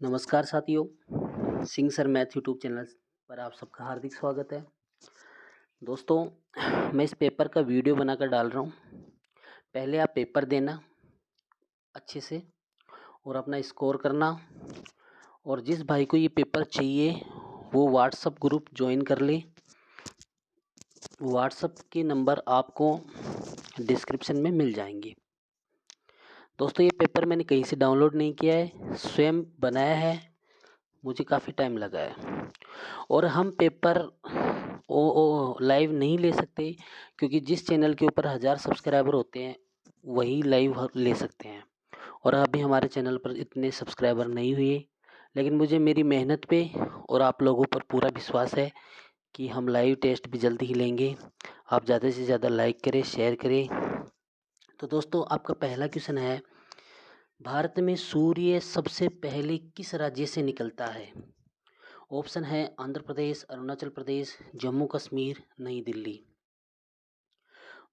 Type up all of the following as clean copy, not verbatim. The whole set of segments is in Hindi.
नमस्कार साथियों, Singh sir math YouTube channel पर आप सबका हार्दिक स्वागत है। दोस्तों, मैं इस पेपर का वीडियो बनाकर डाल रहा हूँ। पहले आप पेपर देना अच्छे से और अपना स्कोर करना। और जिस भाई को ये पेपर चाहिए वो व्हाट्सएप ग्रुप ज्वाइन कर ले। व्हाट्सएप के नंबर आपको डिस्क्रिप्शन में मिल जाएंगे। दोस्तों, ये पेपर मैंने कहीं से डाउनलोड नहीं किया है, स्वयं बनाया है। मुझे काफ़ी टाइम लगा है। और हम पेपर ओ लाइव नहीं ले सकते, क्योंकि जिस चैनल के ऊपर 1000 सब्सक्राइबर होते हैं वही लाइव ले सकते हैं। और अभी हमारे चैनल पर इतने सब्सक्राइबर नहीं हुए, लेकिन मुझे मेरी मेहनत पे और आप लोगों पर पूरा विश्वास है कि हम लाइव टेस्ट भी जल्दी ही लेंगे। आप ज़्यादा से ज़्यादा लाइक करें, शेयर करें। तो दोस्तों, आपका पहला क्वेश्चन है, भारत में सूर्य सबसे पहले किस राज्य से निकलता है? ऑप्शन है आंध्र प्रदेश, अरुणाचल प्रदेश, जम्मू कश्मीर, नई दिल्ली।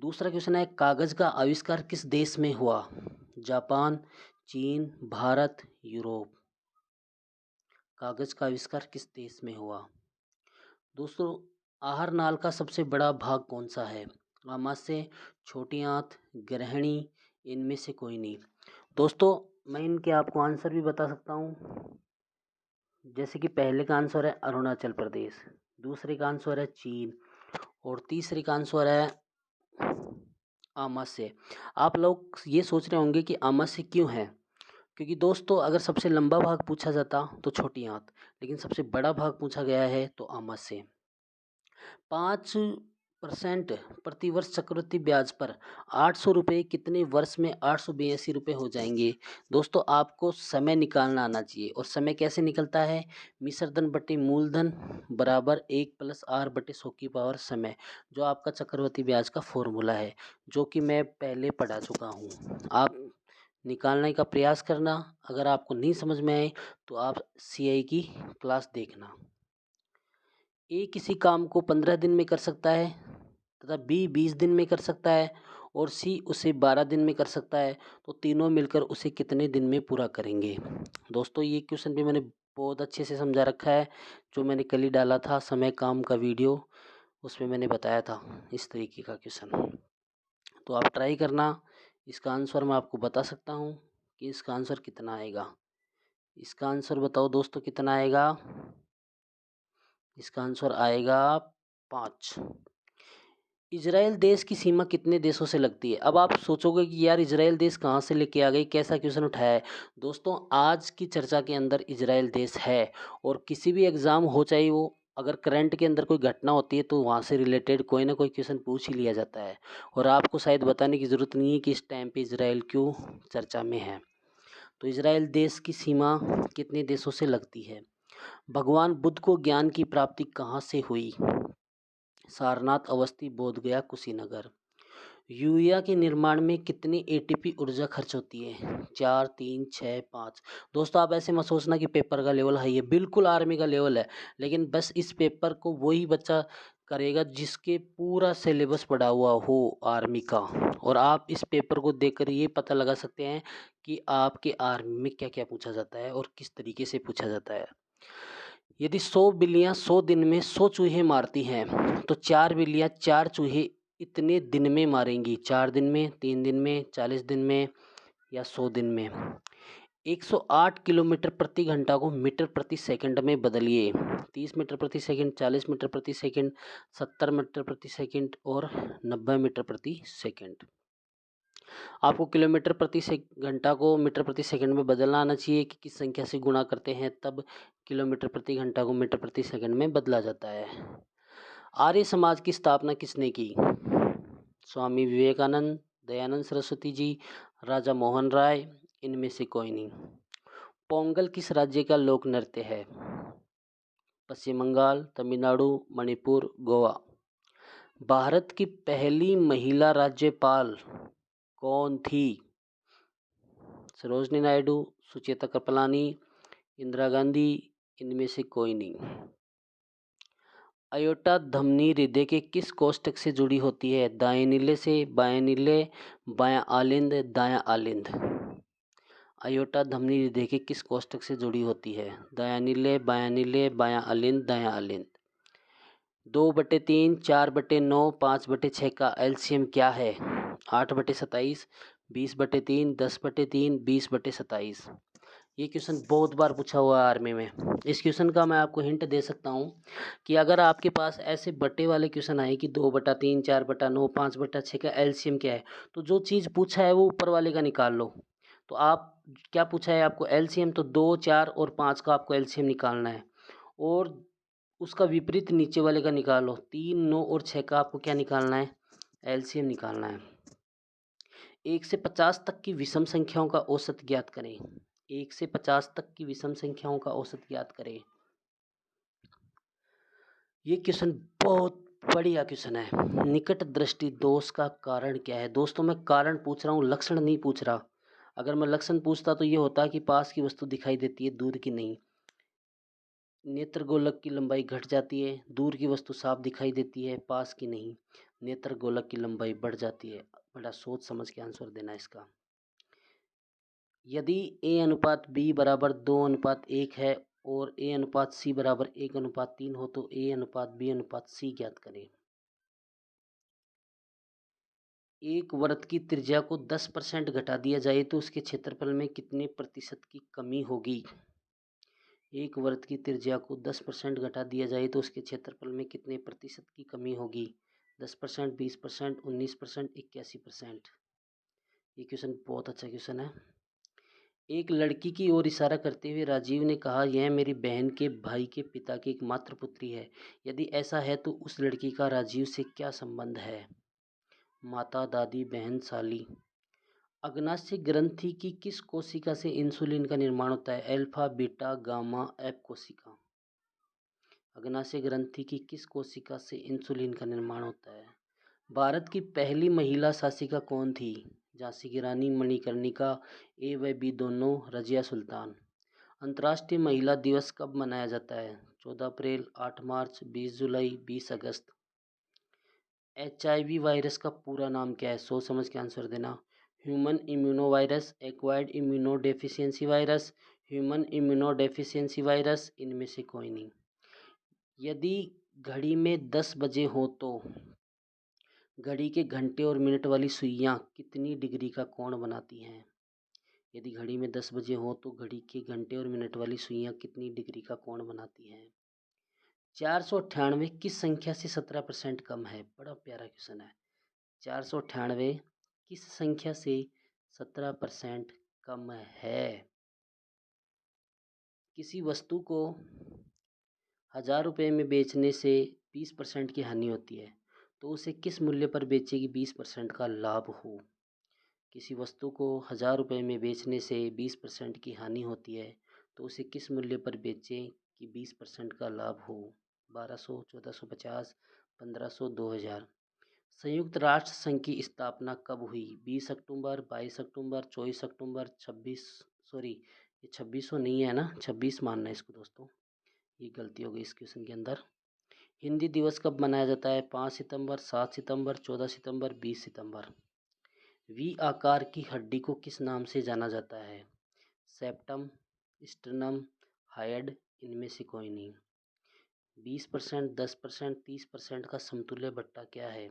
दूसरा क्वेश्चन है, कागज का आविष्कार किस देश में हुआ? जापान, चीन, भारत, यूरोप। कागज का आविष्कार किस देश में हुआ? दोस्तों, आहार नाल का सबसे बड़ा भाग कौन सा है? आमाशय, छोटी आंत, ग्रहणी, इनमें से कोई नहीं। दोस्तों, मैं इनके आपको आंसर भी बता सकता हूँ। जैसे कि पहले का आंसर है अरुणाचल प्रदेश, दूसरे का आंसर है चीन और तीसरे का आंसर है आमाशय। आप लोग ये सोच रहे होंगे कि आमाशय क्यों है? क्योंकि दोस्तों, अगर सबसे लंबा भाग पूछा जाता तो छोटी आंत, लेकिन सबसे बड़ा भाग पूछा गया है तो आमाशय। 5% प्रतिवर्ष चक्रवृद्धि ब्याज पर 800 रुपये कितने वर्ष में 882 रुपये हो जाएंगे? दोस्तों, आपको समय निकालना आना चाहिए। और समय कैसे निकलता है? मिश्रधन बटे मूलधन बराबर 1+r/100 समय, जो आपका चक्रवृद्धि ब्याज का फॉर्मूला है, जो कि मैं पहले पढ़ा चुका हूँ। आप निकालने का प्रयास करना। अगर आपको नहीं समझ में आए तो आप CI की क्लास देखना। ए किसी काम को 15 दिन में कर सकता है तथा बी 20 दिन में कर सकता है और सी उसे 12 दिन में कर सकता है, तो तीनों मिलकर उसे कितने दिन में पूरा करेंगे? दोस्तों, ये क्वेश्चन भी मैंने बहुत अच्छे से समझा रखा है, जो मैंने कल ही डाला था समय काम का वीडियो, उसमें मैंने बताया था इस तरीके का क्वेश्चन। तो आप ट्राई करना। इसका आंसर मैं आपको बता सकता हूँ कि इसका आंसर कितना आएगा। इसका आंसर बताओ दोस्तों, कितना आएगा? इसका आंसर आएगा 5। इजराइल देश की सीमा कितने देशों से लगती है? अब आप सोचोगे कि यार इजराइल देश कहाँ से लेके आ गई, कैसा क्वेश्चन उठाया है? दोस्तों, आज की चर्चा के अंदर इजराइल देश है। और किसी भी एग्ज़ाम हो, चाहे वो अगर करंट के अंदर कोई घटना होती है तो वहाँ से रिलेटेड कोई ना कोई क्वेश्चन पूछ ही लिया जाता है। और आपको शायद बताने की ज़रूरत नहीं है कि इस टाइम पे इजराइल क्यों चर्चा में है। तो इजराइल देश की सीमा कितने देशों से लगती है? भगवान बुद्ध को ज्ञान की प्राप्ति कहाँ से हुई? सारनाथ, अवस्थी, बोधगया, कुशीनगर। यूरिया के निर्माण में कितनी ATP ऊर्जा खर्च होती है? 4, 3, 6, 5। दोस्तों, आप ऐसे मत सोचना कि पेपर का लेवल हाई है, बिल्कुल आर्मी का लेवल है। लेकिन बस इस पेपर को वही बच्चा करेगा जिसके पूरा सिलेबस पढ़ा हुआ हो आर्मी का। और आप इस पेपर को देखकर ये पता लगा सकते हैं कि आपके आर्मी में क्या क्या पूछा जाता है और किस तरीके से पूछा जाता है। यदि 100 बिल्लियाँ 100 दिन में 100 चूहे मारती हैं, तो 4 बिल्लियाँ 4 चूहे इतने दिन में मारेंगी? 4 दिन में, 3 दिन में, 40 दिन में या 100 दिन में? 108 किलोमीटर प्रति घंटा को मीटर प्रति सेकंड में बदलिए। 30 मीटर प्रति सेकंड, 40 मीटर प्रति सेकंड, 70 मीटर प्रति सेकंड और 90 मीटर प्रति सेकंड। आपको किलोमीटर प्रति घंटा को मीटर प्रति सेकंड में बदलना आना चाहिए कि किस संख्या से गुणा करते हैं तब किलोमीटर प्रति घंटा को मीटर प्रति सेकंड में बदला जाता है। आर्य समाज की स्थापना किसने की? स्वामी विवेकानंद, दयानंद सरस्वती जी, राजा मोहन राय, इनमें से कोई नहीं। पोंगल किस राज्य का लोक नृत्य है? पश्चिम बंगाल, तमिलनाडु, मणिपुर, गोवा। भारत की पहली महिला राज्यपाल कौन थी? सरोजनी नायडू, सुचेता कृपलानी, इंदिरा गांधी, इनमें से कोई नहीं। अयोटा धमनी हृदय के किस कोष्ठक से जुड़ी होती है? दाएं नीले से, बाएं नीले, बायां आलिंद, दायां आलिंद। अयोटा धमनी हृदय के किस कोष्ठक से जुड़ी होती है? दयानिलय, बायानिलय, बायां अलिंद, दायां अलिंद। 2/3, 4/9, 5/6 का एलसीएम क्या है? 8/27, 20/3, 10/3, 20/27। ये क्वेश्चन बहुत बार पूछा हुआ है आर्मी में। इस क्वेश्चन का मैं आपको हिंट दे सकता हूँ कि अगर आपके पास ऐसे बटे वाले क्वेश्चन आए कि 2/3, 4/9, 5/6 का एलसीएम क्या है, तो जो चीज़ पूछा है वो ऊपर वाले का निकाल लो। तो आप क्या पूछा है आपको एलसीएम, तो 2, 4 और 5 का आपको एलसीएम निकालना है और उसका विपरीत नीचे वाले का निकालो। 3, 9 और 6 का आपको क्या निकालना है? एलसीएम निकालना है। 1 से 50 तक की विषम संख्याओं का औसत ज्ञात करें। 1 से 50 तक की विषम संख्याओं का औसत ज्ञात करें। ये क्वेश्चन बहुत बढ़िया क्वेश्चन है। निकट दृष्टि दोष का कारण क्या है? दोस्तों मैं कारण पूछ रहा हूँ, लक्षण नहीं पूछ रहा। अगर मैं लक्षण पूछता तो ये होता कि पास की वस्तु दिखाई देती है, दूर की नहीं। नेत्र गोलक की लंबाई घट जाती है, दूर की वस्तु साफ दिखाई देती है, पास की नहीं। नेत्र गोलक की लंबाई बढ़ जाती है। बड़ा सोच समझ के आंसर देना इसका। यदि A अनुपात B बराबर 2:1 है और A अनुपात C बराबर 1:3 हो तो A अनुपात B अनुपात C ज्ञात करें। एक वृत्त की त्रिज्या को 10% घटा दिया जाए तो उसके क्षेत्रफल में कितने प्रतिशत की कमी होगी? एक वृत्त की त्रिज्या को 10% घटा दिया जाए तो उसके क्षेत्रफल में कितने प्रतिशत की कमी होगी? 10%, 20%, 19%, 81%। ये क्वेश्चन बहुत अच्छा क्वेश्चन है। एक लड़की की ओर इशारा करते हुए राजीव ने कहा, यह मेरी बहन के भाई के पिता की एकमात्र पुत्री है। यदि ऐसा है तो उस लड़की का राजीव से क्या संबंध है? माता, दादी, बहन, साली। अग्नाशय ग्रंथि की किस कोशिका से इंसुलिन का निर्माण होता है? अल्फा, बीटा, गामा, एफ कोशिका। अग्नाशय ग्रंथि की किस कोशिका से इंसुलिन का निर्माण होता है? भारत की पहली महिला शासिका कौन थी? झांसी की रानी, मणिकर्णिका, ए व बी दोनों, रजिया सुल्तान। अंतर्राष्ट्रीय महिला दिवस कब मनाया जाता है? 14 अप्रैल, 8 मार्च, 20 जुलाई, 20 अगस्त। HIV वायरस का पूरा नाम क्या है? सोच समझ के आंसर देना। Human immuno virus, acquired immuno deficiency virus, human immuno deficiency virus, इनमें से कोई नहीं। यदि घड़ी में 10 बजे हो तो घड़ी के घंटे और मिनट वाली सुइयां कितनी डिग्री का कोण बनाती हैं? यदि घड़ी में 10 बजे हो तो घड़ी के घंटे और मिनट वाली सुइयां कितनी डिग्री का कोण बनाती हैं? 498 किस संख्या से 17% कम है? बड़ा प्यारा क्वेश्चन है। 498 किस संख्या से 17% कम है? किसी वस्तु को 1000 रुपये में बेचने से 20% की हानि होती है तो उसे किस मूल्य पर बेचें कि 20% का लाभ हो? किसी वस्तु को 1000 रुपये में बेचने से 20% की हानि होती है तो उसे किस मूल्य पर बेचें कि 20% का लाभ हो? 1200, 1450, 1500, 2000। संयुक्त राष्ट्र संघ की स्थापना कब हुई? 20 अक्टूबर, 22 अक्टूबर, 24 अक्टूबर, 26, सॉरी ये 2600 नहीं है ना, 26 मानना है इसको दोस्तों, ये गलती हो गई इस क्वेश्चन के अंदर। हिंदी दिवस कब मनाया जाता है? 5 सितंबर, 7 सितंबर, 14 सितंबर, 20 सितंबर। वी आकार की हड्डी को किस नाम से जाना जाता है? सेप्टम, स्टर्नम, हायड, इनमें से कोई नहीं। 20%, 10%, 30% का समतुल्य बट्टा क्या है?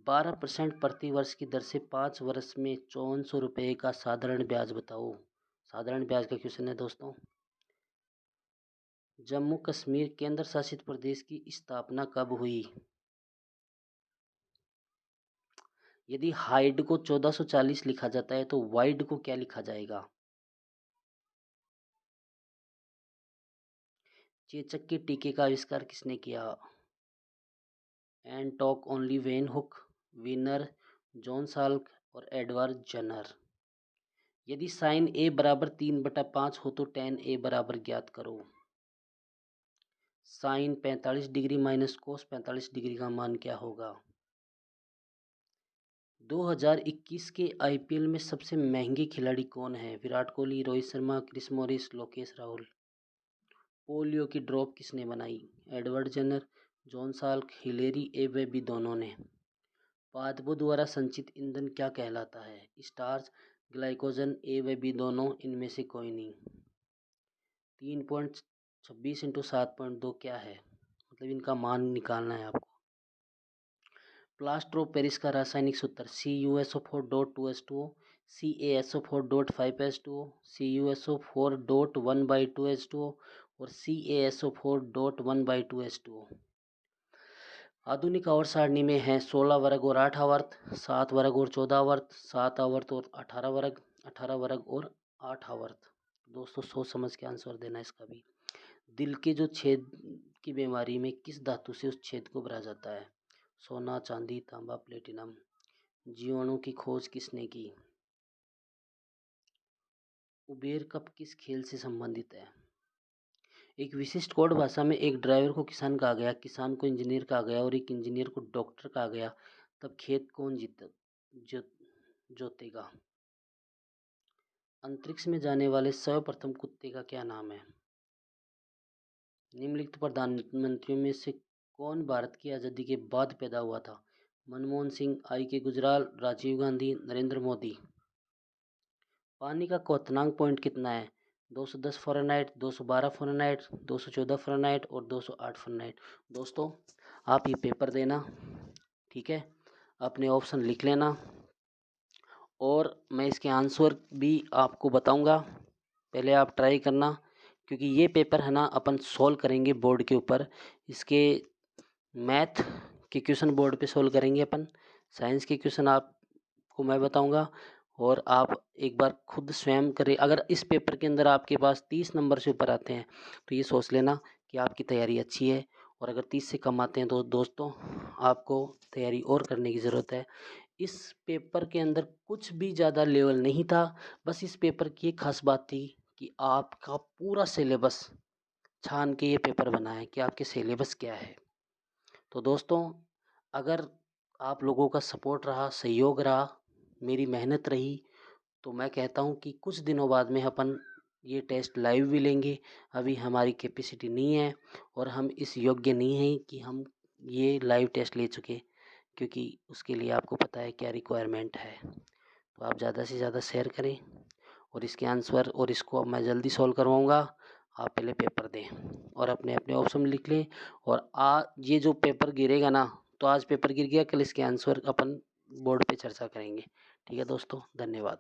12% प्रति वर्ष की दर से 5 वर्ष में 5400 रुपये का साधारण ब्याज बताओ। साधारण ब्याज का क्वेश्चन है दोस्तों। जम्मू कश्मीर केंद्र शासित प्रदेश की स्थापना कब हुई? यदि हाइड को 1440 लिखा जाता है तो वाइड को क्या लिखा जाएगा? चेचक के टीके का आविष्कार किसने किया? एन टॉक ओनली वेन हुक, विनर, जॉन साल्क और एडवर्ड जनर। यदि साइन ए बराबर 3/5 हो तो tan ए बराबर ज्ञात करो। Sine 45 degree minus cos 45 degree का मान क्या होगा? 2021 के IPL में सबसे महंगे खिलाड़ी कौन है? Virat Kohli, Rohit Sharma, Chris Morris, Lokesh Rahul. Polio की ड्रॉप किसने बनाई? Edward Jenner, John Salk, Hillary एवेबी दोनों ने। पादपों द्वारा संचित ईंधन क्या कहलाता है? स्टार्च, ग्लाइकोजन, ए व बी दोनों, इनमें से कोई नहीं। 3.26 इंटू 7.2 क्या है? मतलब इनका मान निकालना है आपको। प्लास्टर ऑफ पेरिस का रासायनिक सूत्र CuSO4.2H2O, CaSO4.5H2O, CuSO4.1/2H2O और CaSO4.1/2H2O। आधुनिक आवर्त सारणी में है 16 वर्ग और 8 आवर्त, 7 वर्ग और 14 आवर्त, 7 आवर्त और 18 वर्ग, 18 वर्ग और 8 आवर्त। दोस्तों सोच समझ के आंसर देना इसका भी। दिल के जो छेद की बीमारी में किस धातु से उस छेद को भरा जाता है? सोना, चांदी, तांबा, प्लेटिनम। जीवाणु की खोज किसने की? उबेर कप किस खेल से संबंधित है? एक विशिष्ट कोड भाषा में एक ड्राइवर को किसान कहा गया, किसान को इंजीनियर कहा गया और एक इंजीनियर को डॉक्टर कहा गया, तब खेत कौन जोतेगा? अंतरिक्ष में जाने वाले सर्वप्रथम कुत्ते का क्या नाम है? निम्नलिखित प्रधानमंत्रियों में से कौन भारत की आज़ादी के बाद पैदा हुआ था? मनमोहन सिंह, I.K. गुजराल, राजीव गांधी, नरेंद्र मोदी। पानी का क्वथनांक पॉइंट कितना है? 210 फ़ारेनहाइट, 212 फ़ारेनहाइट, 214 फ़ारेनहाइट और 208 फ़ारेनहाइट। दोस्तों आप ये पेपर देना, ठीक है, अपने ऑप्शन लिख लेना और मैं इसके आंसर भी आपको बताऊंगा। पहले आप ट्राई करना, क्योंकि ये पेपर है ना अपन सॉल्व करेंगे बोर्ड के ऊपर। इसके मैथ के क्वेश्चन बोर्ड पे सॉल्व करेंगे अपन, साइंस के क्वेश्चन आपको मैं बताऊंगा और आप एक बार खुद स्वयं करें। अगर इस पेपर के अंदर आपके पास 30 नंबर से ऊपर आते हैं तो ये सोच लेना कि आपकी तैयारी अच्छी है, और अगर 30 से कम आते हैं तो दोस्तों आपको तैयारी और करने की ज़रूरत है। इस पेपर के अंदर कुछ भी ज़्यादा लेवल नहीं था, बस इस पेपर की एक खास बात थी कि आपका पूरा सिलेबस छान के ये पेपर बना है कि आपके सिलेबस क्या है। तो दोस्तों अगर आप लोगों का सपोर्ट रहा, सहयोग रहा, मेरी मेहनत रही, तो मैं कहता हूँ कि कुछ दिनों बाद में अपन ये टेस्ट लाइव भी लेंगे। अभी हमारी कैपेसिटी नहीं है और हम इस योग्य नहीं हैं कि हम ये लाइव टेस्ट ले चुके, क्योंकि उसके लिए आपको पता है क्या रिक्वायरमेंट है। तो आप ज़्यादा से ज़्यादा शेयर करें और इसके आंसर और इसको मैं जल्दी सॉल्व करवाऊँगा। आप पहले पेपर दें और अपने अपने ऑप्शन लिख लें। और ये जो पेपर गिरेगा ना, तो आज पेपर गिर गया, कल इसके आंसर अपन बोर्ड पे चर्चा करेंगे। ठीक है दोस्तों, धन्यवाद।